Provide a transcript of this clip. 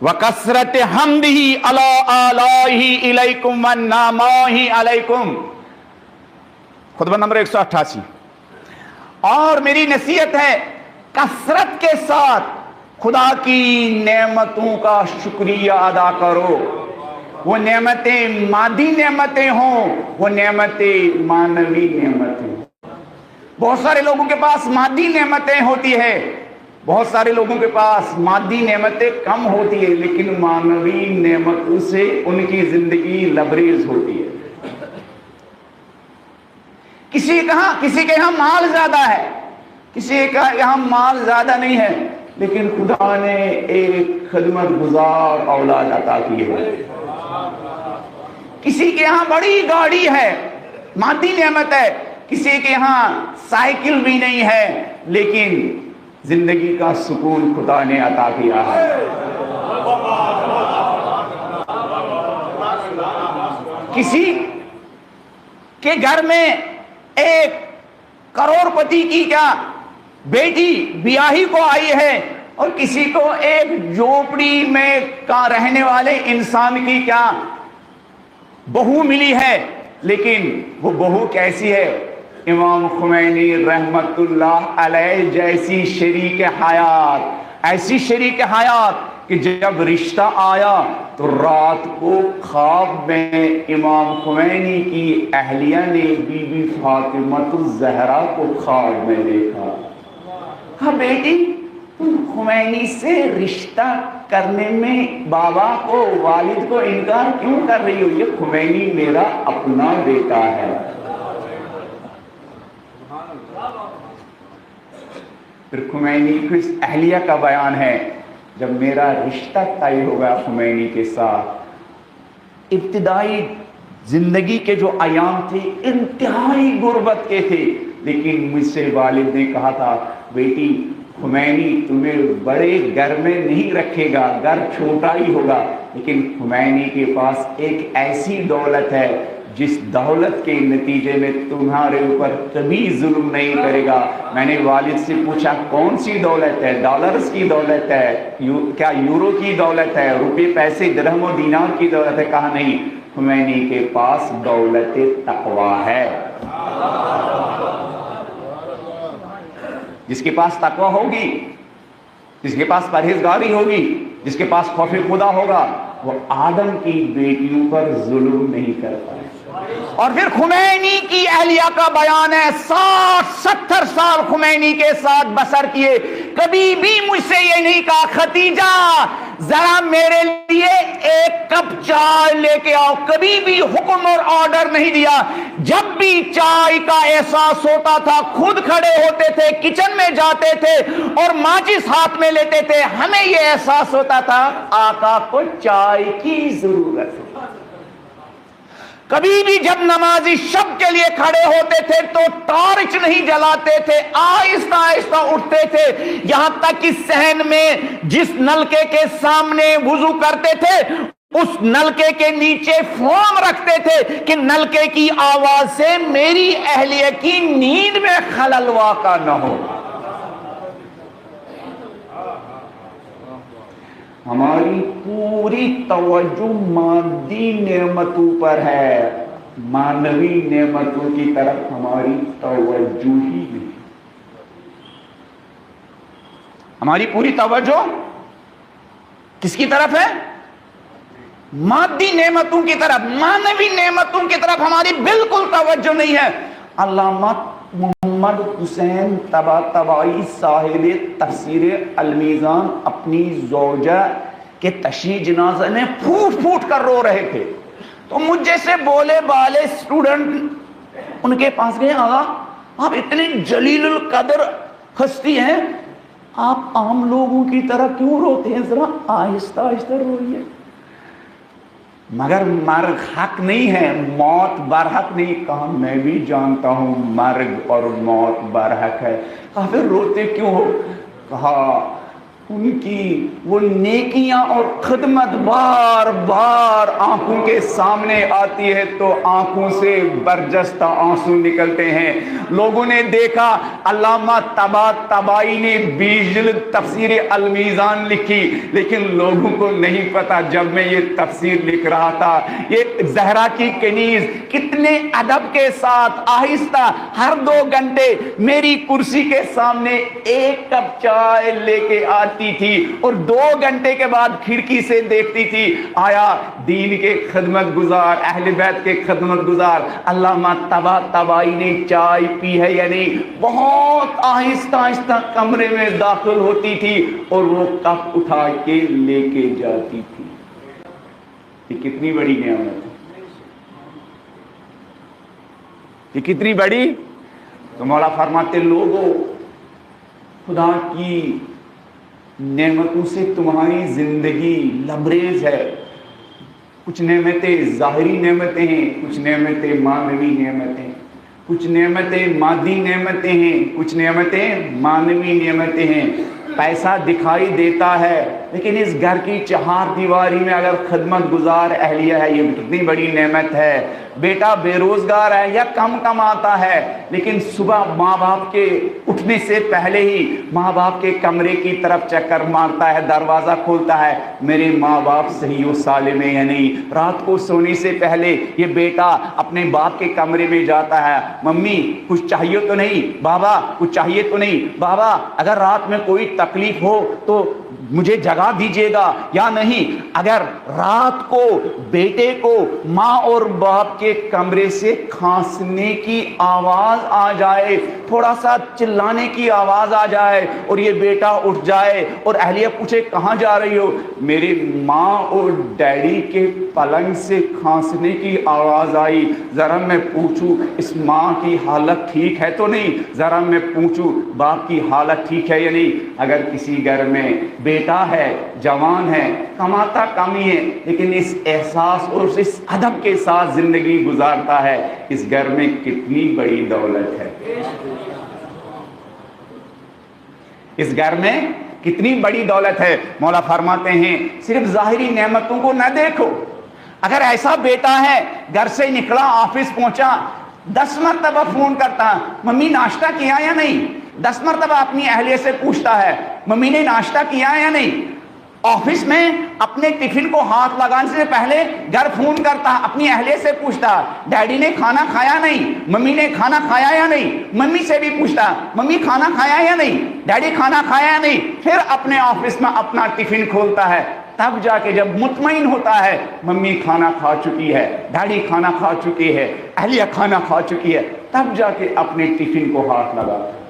وکثرت حمدہ علی آلائہ الیکم والنعمائہ علیکم، خطبہ نمبر 188۔ اور میری نصیحت ہے کثرت کے ساتھ خدا کی نعمتوں کا شکریہ ادا کرو، وہ نعمتیں مادی نعمتیں ہوں، وہ نعمتیں معنوی نعمتیں ہوں۔ بہت سارے لوگوں کے پاس مادی نعمتیں ہوتی ہے، بہت سارے لوگوں کے پاس مادی نعمتیں کم ہوتی ہے، لیکن معنوی نعمتوں سے ان کی زندگی لبریز ہوتی ہے۔ کسی کے یہاں مال زیادہ ہے، کسی کا یہاں مال زیادہ نہیں ہے، لیکن خدا نے ایک خدمت گزار اولاد عطا کی ہے۔ کسی کے یہاں بڑی گاڑی ہے، مادی نعمت ہے، کسی کے یہاں سائیکل بھی نہیں ہے، لیکن زندگی کا سکون خدا نے عطا کیا ہے۔ کسی کے گھر میں ایک کروڑ پتی کی کیا بیٹی بیاہی کو آئی ہے، اور کسی کو ایک جھوپڑی میں رہنے والے انسان کی کیا بہو ملی ہے، لیکن وہ بہو کیسی ہے؟ امام خمینی رحمت اللہ علیہ جیسی شریک حیات، ایسی شریک حیات کہ جب رشتہ آیا تو رات کو خواب میں امام خمینی کی اہلیہ نے بی بی فاطمہ الزہرا کو خواب میں دیکھا۔ کہا بیٹی تم خمینی سے رشتہ کرنے میں بابا کو، والد کو انکار کیوں کر رہی ہو؟ یہ خمینی میرا اپنا بیٹا ہے۔ پھر خمینی کی اس اہلیہ کا بیان ہے، جب میرا رشتہ طے ہو گیا خمینی کے ساتھ، ابتدائی زندگی کے جو ایام تھے انتہائی غربت کے تھے، لیکن مجھ سے والد نے کہا تھا بیٹی خمینی تمہیں بڑے گھر میں نہیں رکھے گا، گھر چھوٹا ہی ہوگا، لیکن خمینی کے پاس ایک ایسی دولت ہے جس دولت کے نتیجے میں تمہارے اوپر کبھی ظلم نہیں کرے گا۔ میں نے والد سے پوچھا کون سی دولت ہے؟ ڈالرز کی دولت ہے کیا؟ یورو کی دولت ہے؟ روپے پیسے درہم و دینار کی دولت ہے؟ کہا نہیں، خمینی کے پاس دولت تقوی ہے۔ جس کے پاس تقوی ہوگی، جس کے پاس پرہیزگاری ہوگی، جس کے پاس خوف خدا ہوگا، وہ آدم کی بیٹیوں پر ظلم نہیں کرتا ہے۔ اور پھر خمینی کی اہلیہ کا بیان ہے، 60-70 سال خمینی کے ساتھ بسر کیے، کبھی بھی مجھ سے یہ نہیں کہا ختیجہ ذرا میرے لیے ایک کپ چائے لے کے آؤ، کبھی بھی حکم اور آرڈر نہیں دیا۔ جب بھی چائے کا احساس ہوتا تھا خود کھڑے ہوتے تھے، کچن میں جاتے تھے اور ماچس ہاتھ میں لیتے تھے، ہمیں یہ احساس ہوتا تھا آقا کو چائے کی ضرورت ہے۔ کبھی بھی جب نمازی شب کے لیے کھڑے ہوتے تھے تو ٹارچ نہیں جلاتے تھے، آہستہ آہستہ اٹھتے تھے، یہاں تک کہ صحن میں جس نلکے کے سامنے وضو کرتے تھے اس نلکے کے نیچے فوم رکھتے تھے کہ نلکے کی آواز سے میری اہلیہ کی نیند میں خلل واقع نہ ہو۔ ہماری پوری توجہ مادی نعمتوں پر ہے، معنوی نعمتوں کی طرف ہماری توجہ ہی نہیں۔ ہماری پوری توجہ کس کی طرف ہے؟ مادی نعمتوں کی طرف، معنوی نعمتوں کی طرف ہماری بالکل توجہ نہیں ہے۔ علامہ محمد حسین طباطبائی صاحب تفسیر المیزان اپنی زوجہ کے تشییع جنازہ میں پھوٹ پھوٹ کر رو رہے تھے، تو مجھ جیسے بولے بالے اسٹوڈنٹ ان کے پاس گئے، آقا آپ اتنے جلیل القدر ہستی ہیں، آپ عام لوگوں کی طرح کیوں روتے ہیں؟ ذرا آہستہ آہستہ روئیے۔ مگر مرگ حق نہیں ہے، موت برحق نہیں۔ کہا میں بھی جانتا ہوں مرگ اور موت برحق ہے۔ کہا پھر روتے کیوں ہو؟ کہا ان کی وہ نیکیاں اور خدمت بار بار آنکھوں کے سامنے آتی ہے تو آنکھوں سے برجستہ آنسو نکلتے ہیں۔ لوگوں نے دیکھا، علامہ طباطبائی نے 20 جلد تفسیر المیزان لکھی، لیکن لوگوں کو نہیں پتا جب میں یہ تفسیر لکھ رہا تھا، یہ زہرا کی کنیز کتنے ادب کے ساتھ آہستہ ہر 2 گھنٹے میری کرسی کے سامنے ایک کپ چائے لے کے آتی تھی اور 2 گھنٹے کے بعد کھڑکی سے دیکھتی تھی آیا دین کے خدمت گزار، اہل بیت کے خدمت گزار علامہ طباطبائی نے چائے پی ہے یا نہیں۔ بہت آہستہ آہستہ کمرے میں داخل ہوتی تھی اور وہ کپ اٹھا کے لے کے جاتی تھی۔ یہ کتنی بڑی نعمت ہے، یہ کتنی بڑی۔ تو مولا فرماتے لوگوں، خدا کی نعمتوں سے تمہاری زندگی لبریز ہے۔ کچھ نعمتیں ظاہری نعمتیں ہیں، کچھ نعمتیں معنوی نعمتیں، کچھ نعمتیں مادی نعمتیں ہیں، کچھ نعمتیں معنوی نعمتیں ہیں۔ پیسہ دکھائی دیتا ہے لیکن اس گھر کی 4 دیواری میں اگر خدمت گزار اہلیہ ہے، یہ کتنی بڑی نعمت ہے۔ بیٹا بے روزگار ہے یا کم کماتا ہے لیکن صبح ماں باپ کے اٹھنے سے پہلے ہی ماں باپ کے کمرے کی طرف چکر مارتا ہے، دروازہ کھولتا ہے، میرے ماں باپ صحیح و سالم ہیں یا نہیں۔ رات کو سونے سے پہلے یہ بیٹا اپنے باپ کے کمرے میں جاتا ہے، ممی کچھ چاہیے تو نہیں، بابا کچھ چاہیے تو نہیں، بابا اگر رات میں کوئی تکلیف ہو تو مجھے جگا دیجیے گا یا نہیں۔ اگر رات کو بیٹے کو ماں اور باپ کے کمرے سے کھانسنے کی آواز آ جائے، تھوڑا سا چلانے کی آواز آ جائے اور یہ بیٹا اٹھ جائے اور اہلیہ پوچھے کہاں جا رہی ہو، میری ماں اور ڈیڈی کے پلنگ سے کھانسنے کی آواز آئی، ذرا میں پوچھوں اس ماں کی حالت ٹھیک ہے تو نہیں، ذرا میں پوچھوں باپ کی حالت ٹھیک ہے یا نہیں۔ اگر کسی گھر میں بیٹا ہے، جوان ہے، کماتا کم ہی ہے لیکن اس احساس اور اس ادب کے ساتھ زندگی گزارتا ہے، اس گھر میں کتنی بڑی دولت ہے، اس گھر میں کتنی بڑی دولت ہے۔ مولا فرماتے ہیں صرف ظاہری نعمتوں کو نہ دیکھو۔ اگر ایسا بیٹا ہے گھر سے نکلا آفس پہنچا 10 مرتبہ فون کرتا، ممی ناشتہ کیا یا نہیں، 10 مرتبہ اپنی اہلیہ سے پوچھتا ہے ممی نے ناشتہ کیا یا نہیں۔ آفس میں اپنے ٹفن کو ہاتھ لگانے سے پہلے گھر فون کرتا، اپنی اہلیہ سے پوچھتا ڈیڈی نے کھانا کھایا نہیں، ممی نے کھانا کھایا یا نہیں، ممی سے بھی پوچھتا ممی کھانا کھایا یا نہیں، ڈیڈی کھانا کھایا یا نہیں۔ پھر اپنے آفس میں اپنا ٹفن کھولتا ہے، تب جا کے جب مطمئن ہوتا ہے ممی کھانا کھا چکی ہے، ڈیڈی کھانا کھا چکی ہے، اہلیہ کھانا کھا چکی ہے، تب جا کے اپنے ٹفن کو ہاتھ لگاتا ہے۔